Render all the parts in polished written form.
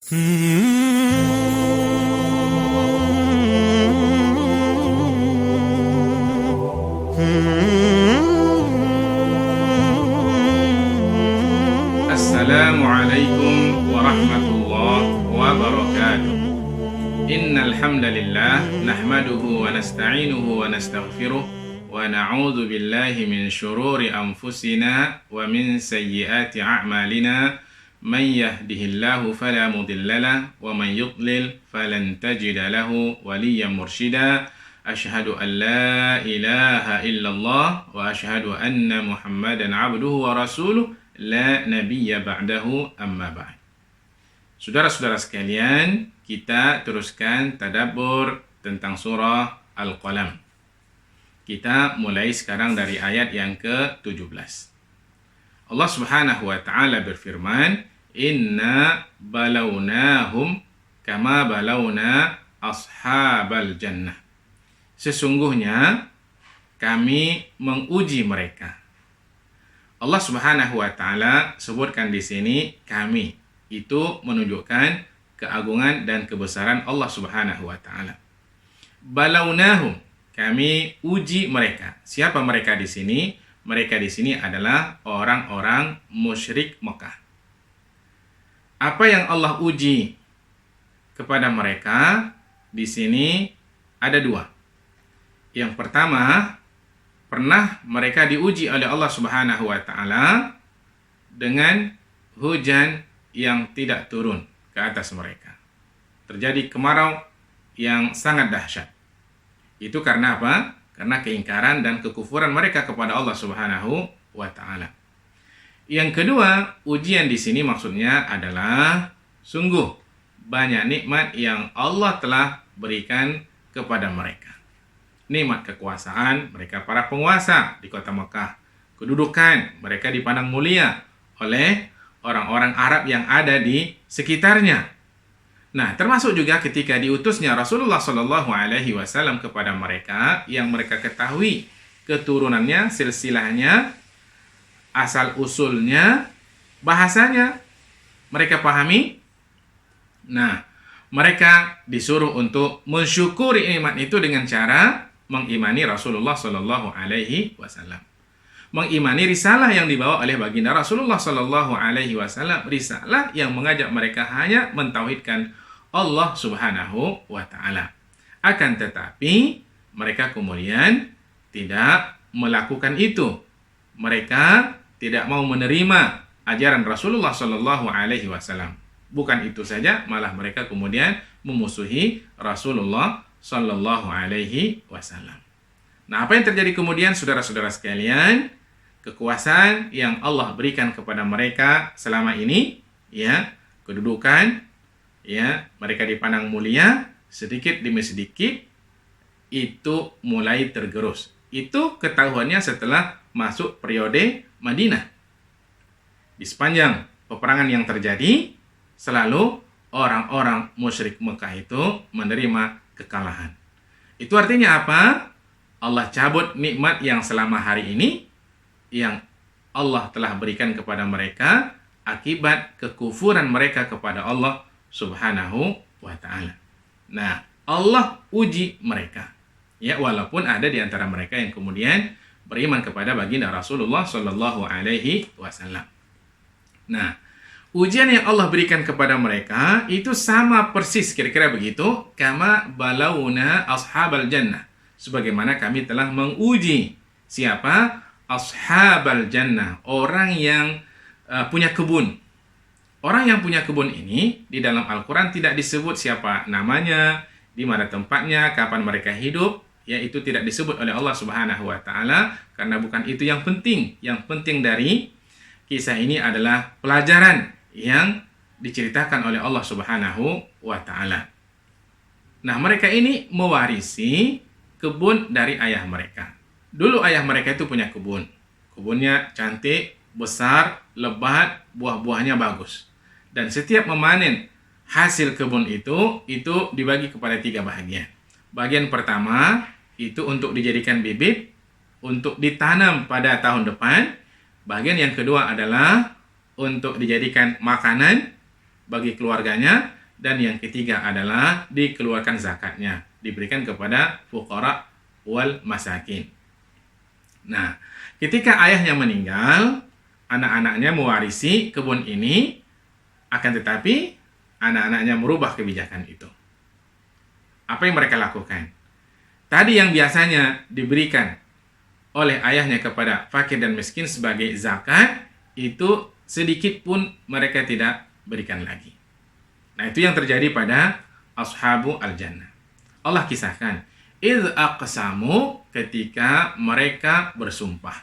Assalamualaikum warahmatullahi wabarakatuh. Innal hamdalillah nahmaduhu wa nasta'inuhu wa nastaghfiruh wa na'udzu billahi min shururi anfusina wa min sayyiati a'malina. Man yahdihillahu fala mudilla lahu wa man yudlil falan tajida lahu waliyyan mursyida. Asyhadu an la ilaha illallah wa asyhadu anna Muhammadan abduhu wa rasuluh la nabiyya ba'dahu amma ba'd. Saudara-saudara sekalian, kita teruskan tadabbur tentang surah Al-Qalam. Kita mulai sekarang dari ayat yang ke-17. Allah Subhanahu wa taala berfirman, "Inna balawnahum kama balawna ashabal jannah." Sesungguhnya kami menguji mereka. Allah Subhanahu wa taala sebutkan di sini kami, itu menunjukkan keagungan dan kebesaran Allah Subhanahu wa taala. Balawnahum, kami uji mereka. Siapa mereka di sini? Mereka di sini adalah orang-orang musyrik Mekah. Apa yang Allah uji kepada mereka di sini ada dua. Yang pertama, pernah mereka diuji oleh Allah Subhanahu wa taala dengan hujan yang tidak turun ke atas mereka. Terjadi kemarau yang sangat dahsyat. Itu karena apa? Karena keingkaran dan kekufuran mereka kepada Allah Subhanahu wa taala. Yang kedua, ujian di sini maksudnya adalah sungguh banyak nikmat yang Allah telah berikan kepada mereka. Nikmat kekuasaan, mereka para penguasa di kota Mekah. Kedudukan, mereka dipandang mulia oleh orang-orang Arab yang ada di sekitarnya. Nah, termasuk juga ketika diutusnya Rasulullah Shallallahu Alaihi Wasallam kepada mereka, yang mereka ketahui keturunannya, silsilahnya, asal usulnya, bahasanya mereka pahami. Nah, mereka disuruh untuk mensyukuri nikmat itu dengan cara mengimani Rasulullah Shallallahu Alaihi Wasallam, mengimani risalah yang dibawa oleh baginda Rasulullah Shallallahu Alaihi Wasallam, risalah yang mengajak mereka hanya mentauhidkan Allah Subhanahu wa taala. Akan tetapi mereka kemudian tidak melakukan itu. Mereka tidak mau menerima ajaran Rasulullah Shallallahu Alaihi Wasallam. Bukan itu saja, malah mereka kemudian memusuhi Rasulullah Shallallahu Alaihi Wasallam. Nah, apa yang terjadi kemudian, saudara-saudara sekalian? Kekuasaan yang Allah berikan kepada mereka selama ini, ya, kedudukan, ya, mereka dipandang mulia, sedikit demi sedikit itu mulai tergerus. Itu ketahuannya setelah masuk periode Madinah. Di sepanjang peperangan yang terjadi, selalu orang-orang musyrik Mekah itu menerima kekalahan. Itu artinya apa? Allah cabut nikmat yang selama hari ini yang Allah telah berikan kepada mereka akibat kekufuran mereka kepada Allah Subhanahu wa taala. Nah, Allah uji mereka. Ya, walaupun ada di antara mereka yang kemudian beriman kepada baginda Rasulullah Shallallahu Alaihi Wasallam. Nah, ujian yang Allah berikan kepada mereka itu sama persis, kira-kira begitu, kama balawna ashabal jannah, sebagaimana kami telah menguji siapa? Ashabal jannah, orang yang punya kebun. Orang yang punya kebun ini di dalam Al-Quran tidak disebut siapa namanya, di mana tempatnya, kapan mereka hidup, ya, itu tidak disebut oleh Allah Subhanahu wa taala, karena bukan itu yang penting. Yang penting dari kisah ini adalah pelajaran yang diceritakan oleh Allah Subhanahu wa taala. Nah, mereka ini mewarisi kebun dari ayah mereka. Dulu ayah mereka itu punya kebun. Kebunnya cantik, besar, lebat, buah-buahnya bagus. Dan setiap memanen hasil kebun itu dibagi kepada 3 bagian. Bagian pertama itu untuk dijadikan bibit, untuk ditanam pada tahun depan. Bagian yang kedua adalah untuk dijadikan makanan bagi keluarganya. Dan yang ketiga adalah dikeluarkan zakatnya, diberikan kepada fuqara wal masakin. Nah, ketika ayahnya meninggal, anak-anaknya mewarisi kebun ini, akan tetapi anak-anaknya merubah kebijakan itu. Apa yang mereka lakukan? Tadi yang biasanya diberikan oleh ayahnya kepada fakir dan miskin sebagai zakat, itu sedikit pun mereka tidak berikan lagi. Nah, itu yang terjadi pada ashabu al-jannah. Allah kisahkan, idz aqsamu, ketika mereka bersumpah.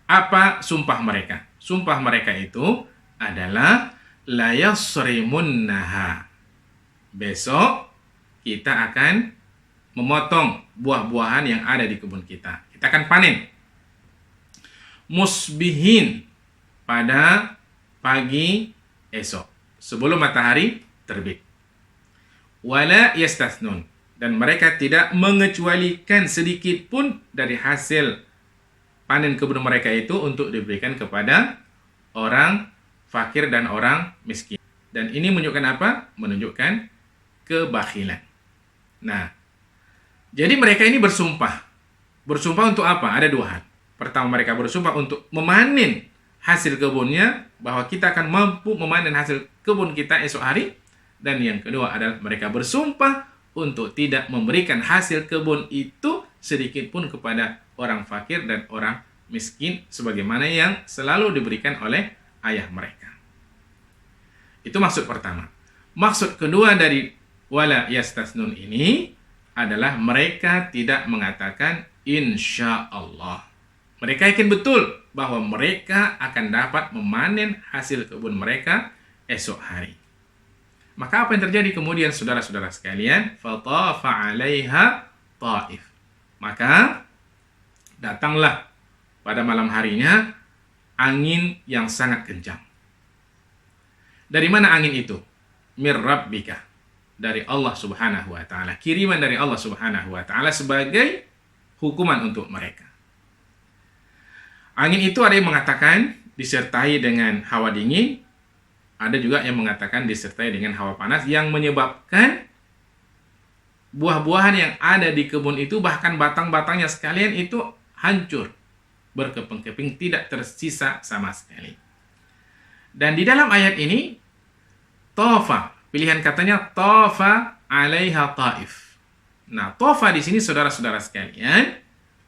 Apa sumpah mereka? Sumpah mereka itu adalah la yasrimunnaha. Besok kita akan memotong buah-buahan yang ada di kebun kita. Kita akan panen. Musbihin, pada pagi esok, sebelum matahari terbit. Wala yastasnun, dan mereka tidak mengecualikan sedikit pun dari hasil panen kebun mereka itu untuk diberikan kepada orang fakir dan orang miskin. Dan ini menunjukkan apa? Menunjukkan kebakhilan. Nah, jadi mereka ini bersumpah. Bersumpah untuk apa? Ada dua hal. Pertama, mereka bersumpah untuk memanen hasil kebunnya, bahwa kita akan mampu memanen hasil kebun kita esok hari. Dan yang kedua adalah mereka bersumpah untuk tidak memberikan hasil kebun itu sedikit pun kepada orang fakir dan orang miskin, sebagaimana yang selalu diberikan oleh ayah mereka. Itu maksud pertama. Maksud kedua dari wala yastasnun ini adalah mereka tidak mengatakan insya Allah. Mereka yakin betul bahwa mereka akan dapat memanen hasil kebun mereka esok hari. Maka apa yang terjadi kemudian, saudara-saudara sekalian? Fatafa 'alaiha ta'if. Maka datanglah pada malam harinya angin yang sangat kencang. Dari mana angin itu? Mir rabbika, dari Allah Subhanahu wa taala. Kiriman dari Allah Subhanahu wa taala sebagai hukuman untuk mereka. Angin itu ada yang mengatakan disertai dengan hawa dingin, ada juga yang mengatakan disertai dengan hawa panas yang menyebabkan buah-buahan yang ada di kebun itu, bahkan batang-batangnya sekalian itu hancur, berkeping-keping, tidak tersisa sama sekali. Dan di dalam ayat ini, tofa, pilihan katanya tofa 'alaiha ta'if. Nah, tofa di sini saudara-saudara sekalian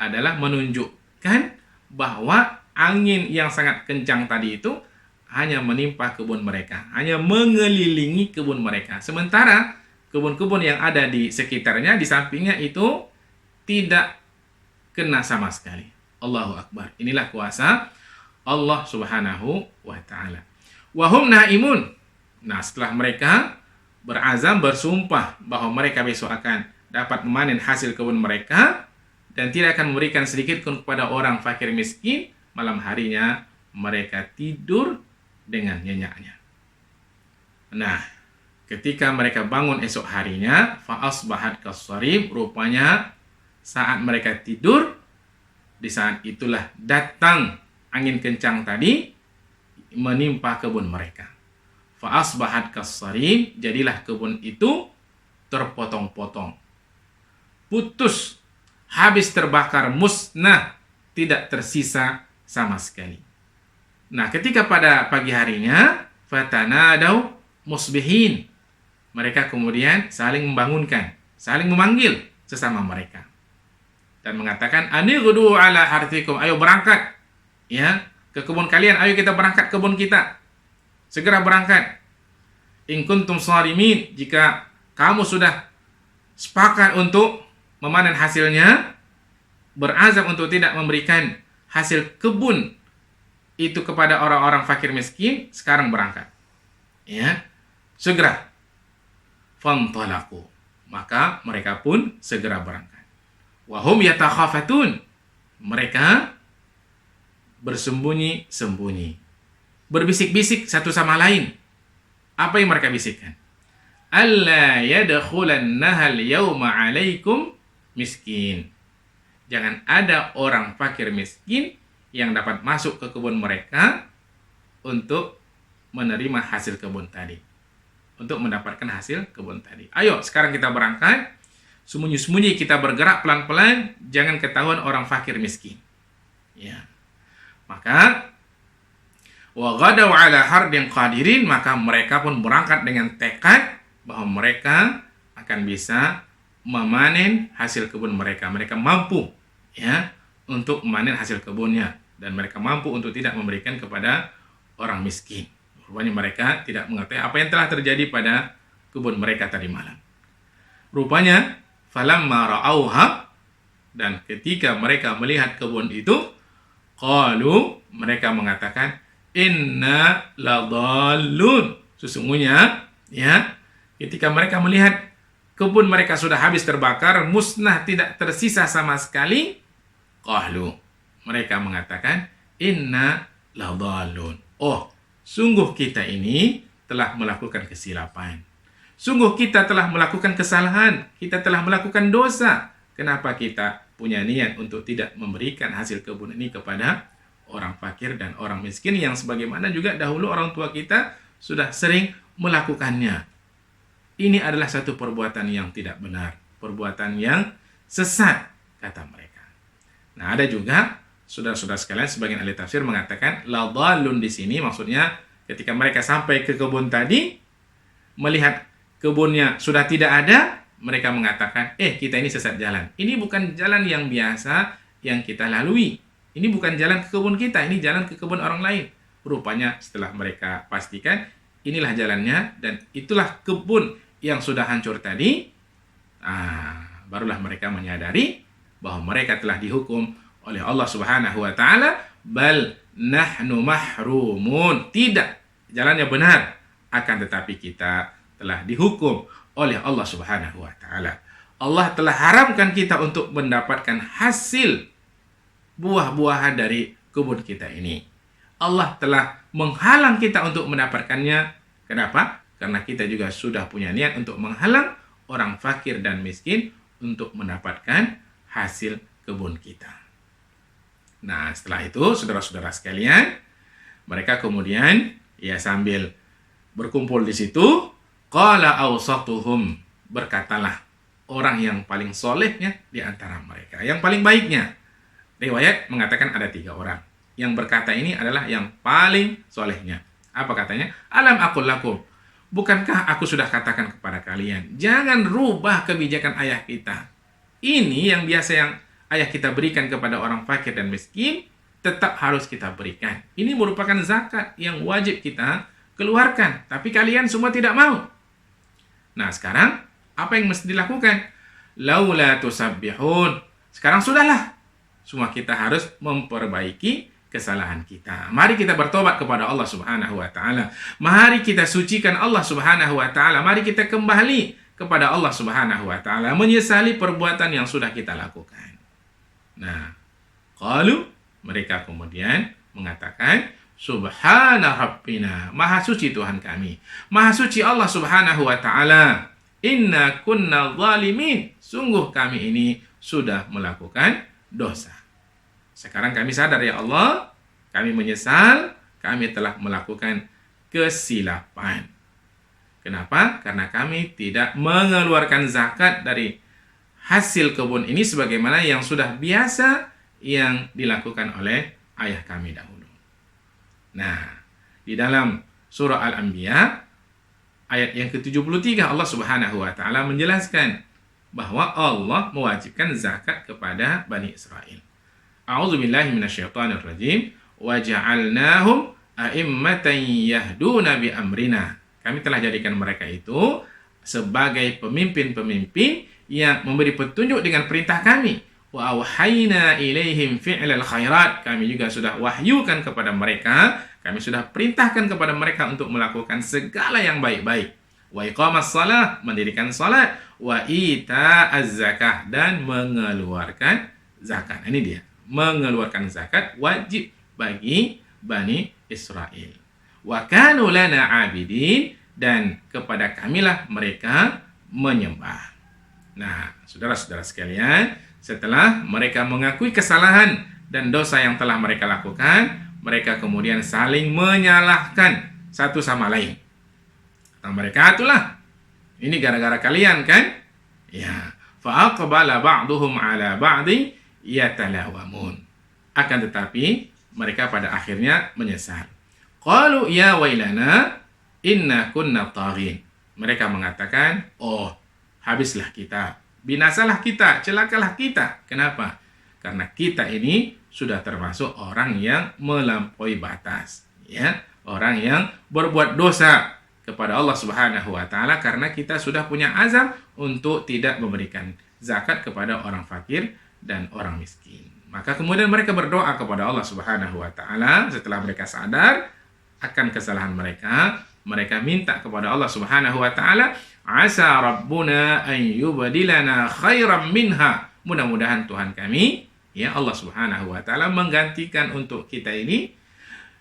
adalah menunjukkan bahwa angin yang sangat kencang tadi itu hanya menimpa kebun mereka, hanya mengelilingi kebun mereka. Sementara kebun-kebun yang ada di sekitarnya, di sampingnya itu tidak kena sama sekali. Allahu Akbar. Inilah kuasa Allah Subhanahu wa taala. Wa hum naimun. Nah, setelah mereka berazam, bersumpah bahwa mereka besok akan dapat memanen hasil kebun mereka dan tidak akan memberikan sedikit pun kepada orang fakir miskin, malam harinya mereka tidur dengan nyenyaknya. Nah, ketika mereka bangun esok harinya, fa'asbahat kassarim, rupanya saat mereka tidur, di saat itulah datang angin kencang tadi menimpa kebun mereka. Fa'asbahat kassarim, jadilah kebun itu terpotong-potong, putus, habis terbakar, musnah, tidak tersisa sama sekali. Nah, ketika pada pagi harinya, fatanadaw musbihin, mereka kemudian saling membangunkan, saling memanggil sesama mereka dan mengatakan, anighdu ala harthikum, ayo berangkat ya ke kebun kalian, ayo kita berangkat ke kebun kita, segera berangkat. In kuntum sharimin, jika kamu sudah sepakat untuk memanen hasilnya, berazam untuk tidak memberikan hasil kebun itu kepada orang-orang fakir miskin, sekarang berangkat. Ya, segera. Fantalaqu, maka mereka pun segera berangkat. Wa hum yatakhafatun, mereka bersembunyi-sembunyi, berbisik-bisik satu sama lain. Apa yang mereka bisikkan? Alla yadkhulannaha al-yawma 'alaikum miskin. Jangan ada orang fakir miskin yang dapat masuk ke kebun mereka untuk menerima hasil kebun tadi. untuk mendapatkan hasil kebun tadi. Ayo, sekarang kita berangkat. Sembunyi-sembunyi kita bergerak pelan-pelan, jangan ketahuan orang fakir miskin. Ya. Maka wa ghadaw ala hardin qadirin, maka mereka pun berangkat dengan tekad bahwa mereka akan bisa memanen hasil kebun mereka. Mereka mampu ya untuk memanen hasil kebunnya dan mereka mampu untuk tidak memberikan kepada orang miskin. Rupanya mereka tidak mengetahui apa yang telah terjadi pada kebun mereka tadi malam. Rupanya falamma ra'auha, dan ketika mereka melihat kebun itu, qalu, mereka mengatakan, inna ladallun. Sesungguhnya ya, ketika mereka melihat kebun mereka sudah habis terbakar, musnah, tidak tersisa sama sekali, qalu, mereka mengatakan, inna ladallun. Oh, sungguh kita ini telah melakukan kesilapan. Sungguh kita telah melakukan kesalahan, kita telah melakukan dosa. Kenapa kita punya niat untuk tidak memberikan hasil kebun ini kepada orang fakir dan orang miskin yang sebagaimana juga dahulu orang tua kita sudah sering melakukannya. Ini adalah satu perbuatan yang tidak benar, perbuatan yang sesat, kata mereka. Nah, ada juga saudara-saudara sekalian, sebagian ahli tafsir mengatakan ladallun di sini maksudnya ketika mereka sampai ke kebun tadi, melihat kebunnya sudah tidak ada, mereka mengatakan, kita ini sesat jalan. Ini bukan jalan yang biasa yang kita lalui. Ini bukan jalan ke kebun kita, ini jalan ke kebun orang lain. Rupanya setelah mereka pastikan, inilah jalannya, dan itulah kebun yang sudah hancur tadi, barulah mereka menyadari bahwa mereka telah dihukum oleh Allah Subhanahu wa Ta'ala, bal nahnu mahrumun. Tidak, jalannya benar, akan tetapi kita telah dihukum oleh Allah Subhanahu wa Ta'ala. Allah telah haramkan kita untuk mendapatkan hasil buah-buahan dari kebun kita ini. Allah telah menghalang kita untuk mendapatkannya. Kenapa? Karena kita juga sudah punya niat untuk menghalang orang fakir dan miskin untuk mendapatkan hasil kebun kita. Nah, setelah itu, saudara-saudara sekalian, mereka kemudian ya sambil berkumpul di situ, qala awsatuhum, berkatalah orang yang paling solehnya di antara mereka, yang paling baiknya. Riwayat mengatakan ada 3 orang. Yang berkata ini adalah yang paling solehnya. Apa katanya? Alam aqul lakum, bukankah aku sudah katakan kepada kalian, jangan rubah kebijakan ayah kita. Ini yang biasa yang ayah kita berikan kepada orang fakir dan miskin, tetap harus kita berikan. Ini merupakan zakat yang wajib kita keluarkan. Tapi kalian semua tidak mau. Nah, sekarang apa yang mesti dilakukan? Laula tusabbihun. Sekarang sudahlah. Semua kita harus memperbaiki kesalahan kita. Mari kita bertobat kepada Allah Subhanahu wa Ta'ala. Mari kita sucikan Allah Subhanahu wa Ta'ala. Mari kita kembali kepada Allah Subhanahu wa Ta'ala, menyesali perbuatan yang sudah kita lakukan. Nah, qalu, mereka kemudian mengatakan, Subhana Rabbina, Maha suci Tuhan kami, Maha suci Allah Subhanahu wa Ta'ala, inna kunna zalimin, sungguh kami ini sudah melakukan dosa. Sekarang kami sadar ya Allah, kami menyesal, kami telah melakukan kesilapan. Kenapa? Karena kami tidak mengeluarkan zakat dari hasil kebun ini sebagaimana yang sudah biasa yang dilakukan oleh ayah kami dahulu. Nah, di dalam surah Al-Anbiya ayat yang ke-73 Allah Subhanahu wa Ta'ala menjelaskan bahwa Allah mewajibkan zakat kepada Bani Israel. A'udzubillahi minasyaitonirrajim. Wa ja'alnahum a'immatan yahduna bi amrina. Kami telah jadikan mereka itu sebagai pemimpin-pemimpin yang memberi petunjuk dengan perintah kami. Wa awhayna ilaihim fi'lal khairat. Kami juga sudah wahyukan kepada mereka, kami sudah perintahkan kepada mereka untuk melakukan segala yang baik-baik. Wa iqamas shalah, mendirikan salat, wa ita'az zakah, dan mengeluarkan zakat. Ini dia, mengeluarkan zakat wajib bagi Bani Israel. Wa kanu lana abidin, dan kepada kamilah mereka menyembah. Nah, saudara-saudara sekalian, setelah mereka mengakui kesalahan dan dosa yang telah mereka lakukan, mereka kemudian saling menyalahkan satu sama lain. Kata mereka, itulah, ini gara-gara kalian kan? Ya, fa'aqbala ba'duhum 'ala ba'di yatalawamun. Akan tetapi mereka pada akhirnya menyesal. Qalu ya wailana inna kunna taghin. Mereka mengatakan, oh, habislah kita, binasalah kita, celakalah kita. Kenapa? Karena kita ini sudah termasuk orang yang melampaui batas, ya, orang yang berbuat dosa kepada Allah Subhanahu wa taala karena kita sudah punya azam untuk tidak memberikan zakat kepada orang fakir dan orang miskin. Maka kemudian mereka berdoa kepada Allah Subhanahu wa taala setelah mereka sadar akan kesalahan mereka. Mereka minta kepada Allah Subhanahu wa taala, asa rabbuna an yubdilana khairan minha. Mudah-mudahan Tuhan kami, ya Allah Subhanahu wa taala, menggantikan untuk kita ini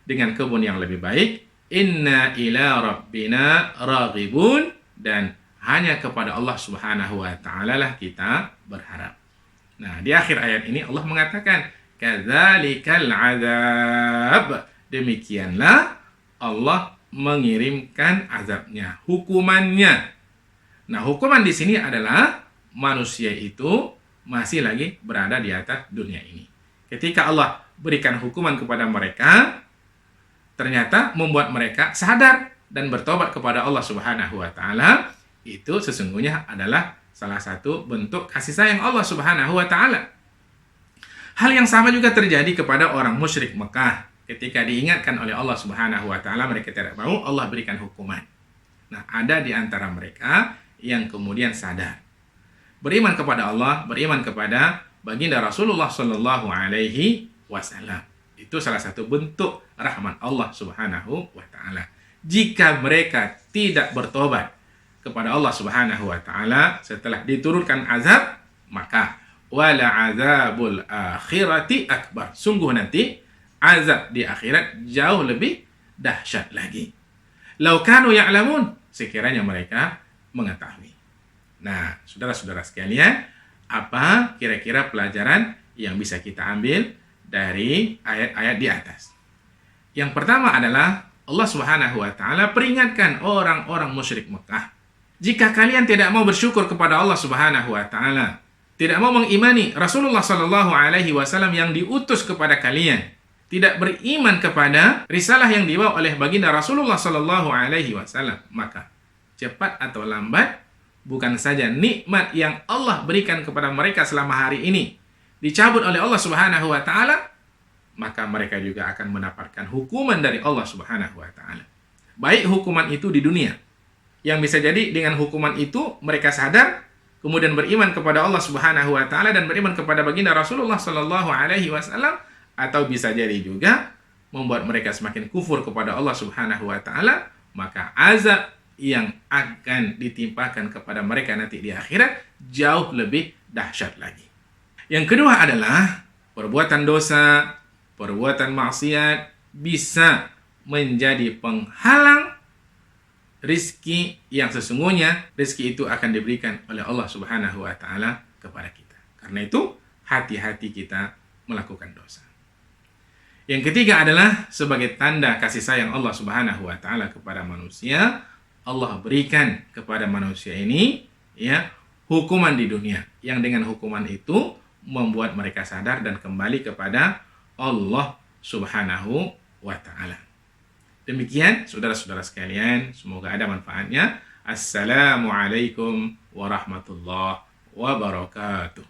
dengan kebun yang lebih baik. Inna ila rabbina raghibun, dan hanya kepada Allah Subhanahu wa taala lah kita berharap. Nah, di akhir ayat ini Allah mengatakan, kadzalikal azab. Demikianlah Allah mengirimkan azabnya, hukumannya. Nah, hukuman di sini adalah manusia itu masih lagi berada di atas dunia ini. Ketika Allah berikan hukuman kepada mereka, ternyata membuat mereka sadar dan bertobat kepada Allah Subhanahu wa taala, itu sesungguhnya adalah salah satu bentuk kasih sayang Allah Subhanahu wa taala. Hal yang sama juga terjadi kepada orang musyrik Mekah. Ketika diingatkan oleh Allah Subhanahu wa taala, mereka tidak mau, Allah berikan hukuman. Nah, ada di antara mereka yang kemudian sadar, beriman kepada Allah, beriman kepada baginda Rasulullah sallallahu alaihi wasallam. Itu salah satu bentuk rahmat Allah Subhanahu wa taala. Jika mereka tidak bertobat kepada Allah Subhanahu wa taala setelah diturunkan azab, maka wala azabul akhirati akbar. Sungguh nanti azab di akhirat jauh lebih dahsyat lagi. Lau kanu ya'lamun, sekiranya mereka mengetahui. Nah, saudara-saudara sekalian, apa kira-kira pelajaran yang bisa kita ambil dari ayat-ayat di atas? Yang pertama adalah Allah Subhanahu wa taala peringatkan orang-orang musyrik Mekah. Jika kalian tidak mau bersyukur kepada Allah Subhanahu wa taala, tidak mau mengimani Rasulullah sallallahu alaihi wasallam yang diutus kepada kalian, tidak beriman kepada risalah yang dibawa oleh baginda Rasulullah sallallahu alaihi wasallam, maka cepat atau lambat bukan saja nikmat yang Allah berikan kepada mereka selama hari ini dicabut oleh Allah Subhanahu wa taala, maka mereka juga akan mendapatkan hukuman dari Allah Subhanahu wa taala. Baik hukuman itu di dunia, yang bisa jadi dengan hukuman itu mereka sadar kemudian beriman kepada Allah Subhanahu wa taala dan beriman kepada baginda Rasulullah sallallahu alaihi wasallam, atau bisa jadi juga membuat mereka semakin kufur kepada Allah Subhanahu wa taala, maka azab yang akan ditimpakan kepada mereka nanti di akhirat jauh lebih dahsyat lagi. Yang kedua adalah perbuatan dosa, perbuatan maksiat bisa menjadi penghalang rizki yang sesungguhnya rizki itu akan diberikan oleh Allah Subhanahu wa taala kepada kita. Karena itu hati-hati kita melakukan dosa. Yang ketiga adalah sebagai tanda kasih sayang Allah Subhanahu wa taala kepada manusia, Allah berikan kepada manusia ini ya hukuman di dunia, yang dengan hukuman itu membuat mereka sadar dan kembali kepada Allah Subhanahu wa taala. Demikian saudara-saudara sekalian, semoga ada manfaatnya. Assalamualaikum warahmatullahi wabarakatuh.